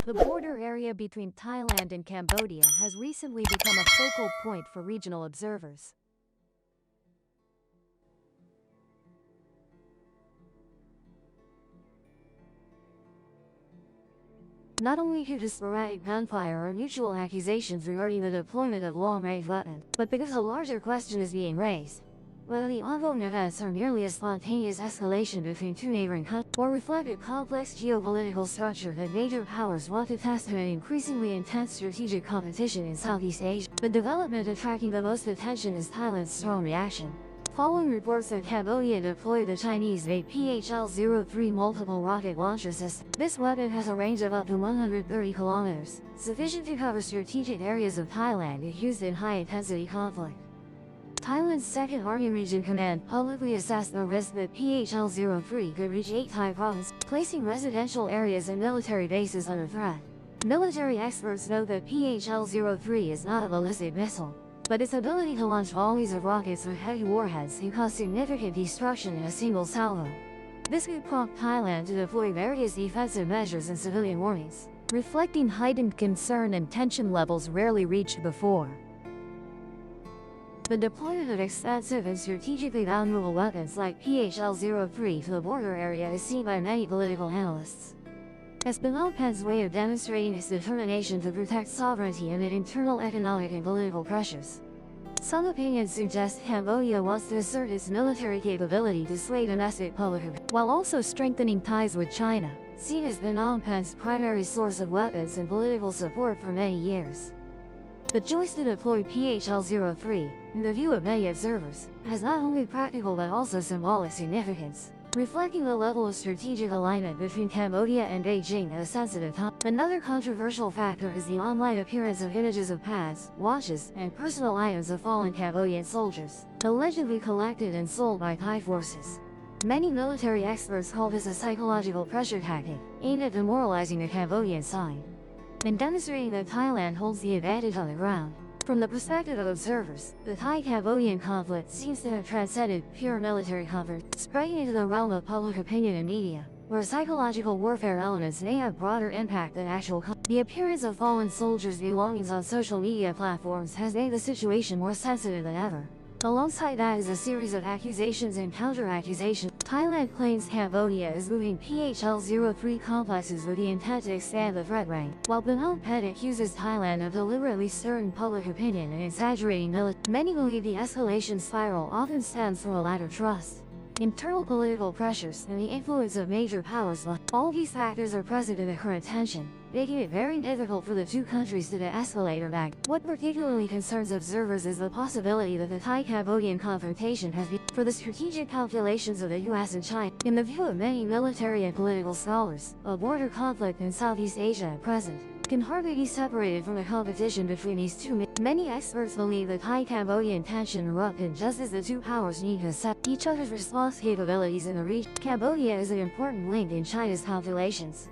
The border area between Thailand and Cambodia has recently become a focal point for regional observers. Not only due to sporadic gunfire or mutual accusations regarding the deployment of long-range weapons, but because a larger question is being raised. Whether the ongoing events are merely a spontaneous escalation between two neighboring countries, or reflect a complex geopolitical structure that major powers want to test in an increasingly intense strategic competition in Southeast Asia. The development attracting the most attention is Thailand's strong reaction. Following reports that Cambodia deployed the Chinese-made PHL-03 multiple rocket launcher system, this weapon has a range of up to 130 kilometers, sufficient to cover strategic areas of Thailand if used in high-intensity conflict. Thailand's 2nd Army Region Command publicly assessed the risk that PHL-03 could reach 8 Thai provinces, placing residential areas and military bases under threat. Military experts note that PHL-03 is not a ballistic missile, but its ability to launch volleys of rockets with heavy warheads can cause significant destruction in a single salvo. This could prompt Thailand to deploy various defensive measures and civilian warnings, reflecting heightened concern and tension levels rarely reached before. The deployment of expensive and strategically valuable weapons like PHL-03 to the border area is seen by many political analysts as Phnom Penh's way of demonstrating its determination to protect sovereignty amid internal economic and political pressures. Some opinions suggest Cambodia wants to assert its military capability to sway domestic public opinion, while also strengthening ties with China, seen as Phnom Penh's primary source of weapons and political support for many years. The choice to deploy PHL-03, in the view of many observers, has not only practical but also symbolic significance, reflecting the level of strategic alignment between Cambodia and Beijing at a sensitive time. Another controversial factor is the online appearance of images of pads, watches, and personal items of fallen Cambodian soldiers, allegedly collected and sold by Thai forces. Many military experts call this a psychological pressure tactic, aimed at demoralizing the Cambodian side and demonstrating that Thailand holds the advantage on the ground. From the perspective of observers, the Thai-Cambodian conflict seems to have transcended pure military comfort, spreading into the realm of public opinion and media, where psychological warfare elements may have broader impact than actual conflict. The appearance of fallen soldiers' belongings on social media platforms has made the situation more sensitive than ever. Alongside that is a series of accusations and counter-accusations. Thailand claims Cambodia is moving PHL-03 complexes with the intent to expand the threat range, while Phnom Penh accuses Thailand of deliberately stirring public opinion and exaggerating military. Many believe the escalation spiral often stems from a lack of trust, internal political pressures, and the influence of major powers. All these factors are present in the current tension, making it very difficult for the two countries to de-escalate or back. What particularly concerns observers is the possibility that the Thai-Cambodian confrontation has been for the strategic calculations of the US and China. In the view of many military and political scholars, a border conflict in Southeast Asia at present can hardly be separated from the competition between these two. Many experts believe the Thai-Cambodian tension erupted just as the two powers need to assess each other's response capabilities in the region. Cambodia is an important link in China's calculations.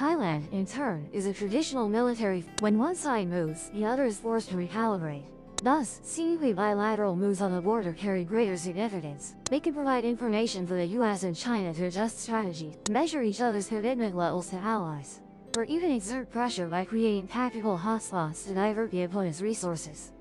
Thailand, in turn, is a traditional military. When one side moves, the other is forced to recalibrate. Thus, seemingly bilateral moves on the border carry greater significance. They can provide information for the US and China to adjust strategies, measure each other's commitment levels to allies, or even exert pressure by creating tactical hotspots to divert the opponent's resources.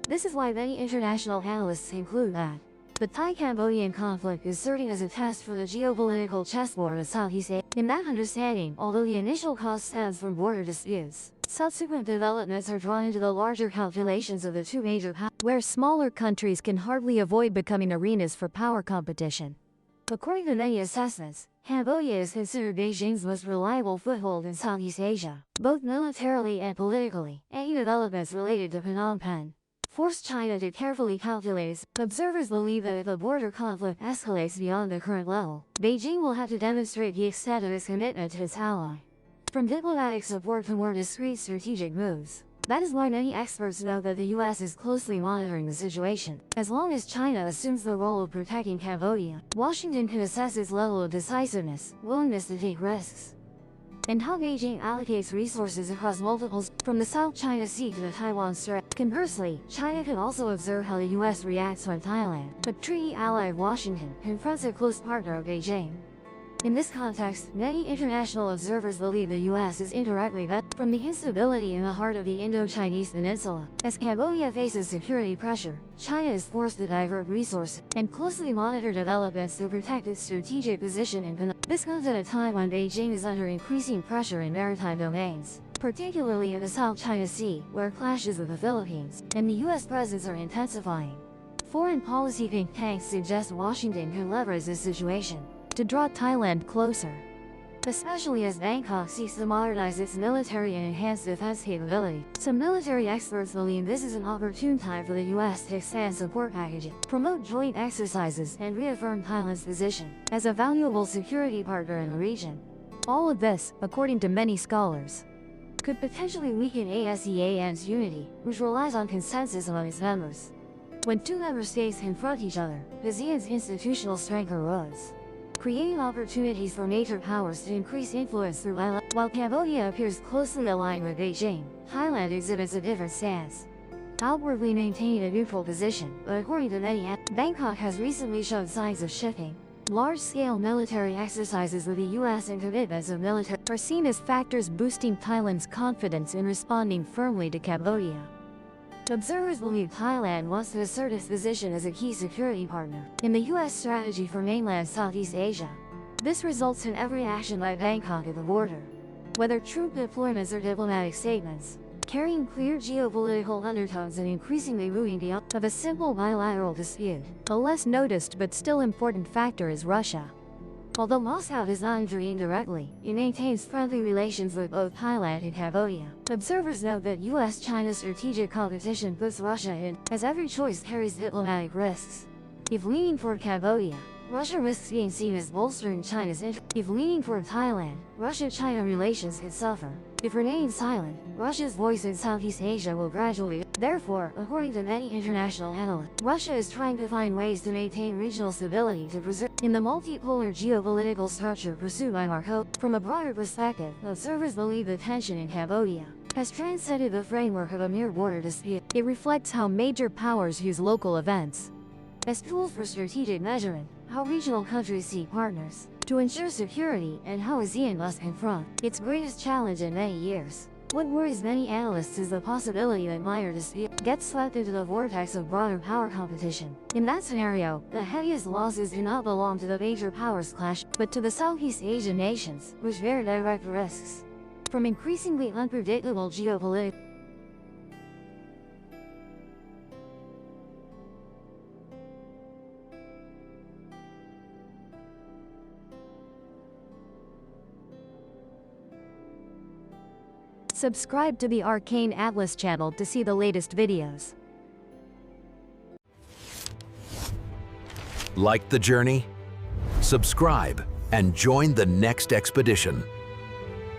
This is why many international analysts conclude that the Thai-Cambodian conflict is serving as a test for the geopolitical chessboard of Southeast Asia. In that understanding, although the initial cause stems from border disputes, subsequent developments are drawn into the larger calculations of the two major powers, where smaller countries can hardly avoid becoming arenas for power competition. According to many assessments, Cambodia is considered Beijing's most reliable foothold in Southeast Asia, both militarily and politically. Any developments related to Phnom Penh forced China to carefully calculate. Observers believe that if the border conflict escalates beyond the current level, Beijing will have to demonstrate the extent of its commitment to its ally, from diplomatic support to more discreet strategic moves. That is why many experts note that the US is closely monitoring the situation. As long as China assumes the role of protecting Cambodia, Washington can assess its level of decisiveness, willingness to take risks, and how Beijing allocates resources across multiples, from the South China Sea to the Taiwan Strait. Conversely, China can also observe how the US reacts when Thailand, a treaty ally of Washington, confronts a close partner of Beijing. In this context, many international observers believe the U.S. is indirectly led from the instability in the heart of the Indo-Chinese Peninsula. As Cambodia faces security pressure, China is forced to divert resources and closely monitor developments to protect its strategic position in Peninsula. This comes at a time when Beijing is under increasing pressure in maritime domains, particularly in the South China Sea, where clashes with the Philippines and the U.S. presence are intensifying. Foreign policy think tanks suggest Washington can leverage this situation to draw Thailand closer, especially as Bangkok seeks to modernize its military and enhance defense capability. Some military experts believe this is an opportune time for the U.S. to expand support packages, promote joint exercises, and reaffirm Thailand's position as a valuable security partner in the region. All of this, according to many scholars, could potentially weaken ASEAN's unity, which relies on consensus among its members. When two member states confront each other, ASEAN's institutional strength erodes, creating opportunities for major powers to increase influence through Thailand. While Cambodia appears closely aligned with Beijing, Thailand exhibits a different stance, outwardly maintaining a neutral position, but according to many, Bangkok has recently shown signs of shifting. Large-scale military exercises with the U.S. and commitments of military are seen as factors boosting Thailand's confidence in responding firmly to Cambodia. Observers believe Thailand wants to assert its position as a key security partner in the U.S. strategy for mainland Southeast Asia. This results in every action by Bangkok at the border, whether troop deployments or diplomatic statements, carrying clear geopolitical undertones and increasingly moving beyond of a simple bilateral dispute. A less noticed but still important factor is Russia. Although Moscow does not intervene directly, it maintains friendly relations with both Thailand and Cambodia. Observers note that U.S.-China strategic competition puts Russia in, as every choice carries diplomatic risks. If leaning toward Cambodia, Russia risks being seen as bolstering China's interest. If leaning toward Thailand, Russia-China relations could suffer. If remaining silent, Russia's voice in Southeast Asia will gradually. Therefore, according to many international analysts, Russia is trying to find ways to maintain regional stability to preserve in the multipolar geopolitical structure pursued by Marco. From a broader perspective, observers believe the tension in Cambodia has transcended the framework of a mere border dispute. It reflects how major powers use local events as tools for strategic measurement, how regional countries seek partners to ensure security, and how ASEAN must confront its greatest challenge in many years. What worries many analysts is the possibility that minor disputes get swept into the vortex of broader power competition. In that scenario, the heaviest losses do not belong to the major powers clash, but to the Southeast Asian nations, which bear direct risks from increasingly unpredictable geopolitics. Subscribe to the Arcane Atlas channel to see the latest videos. Like the journey? Subscribe and join the next expedition.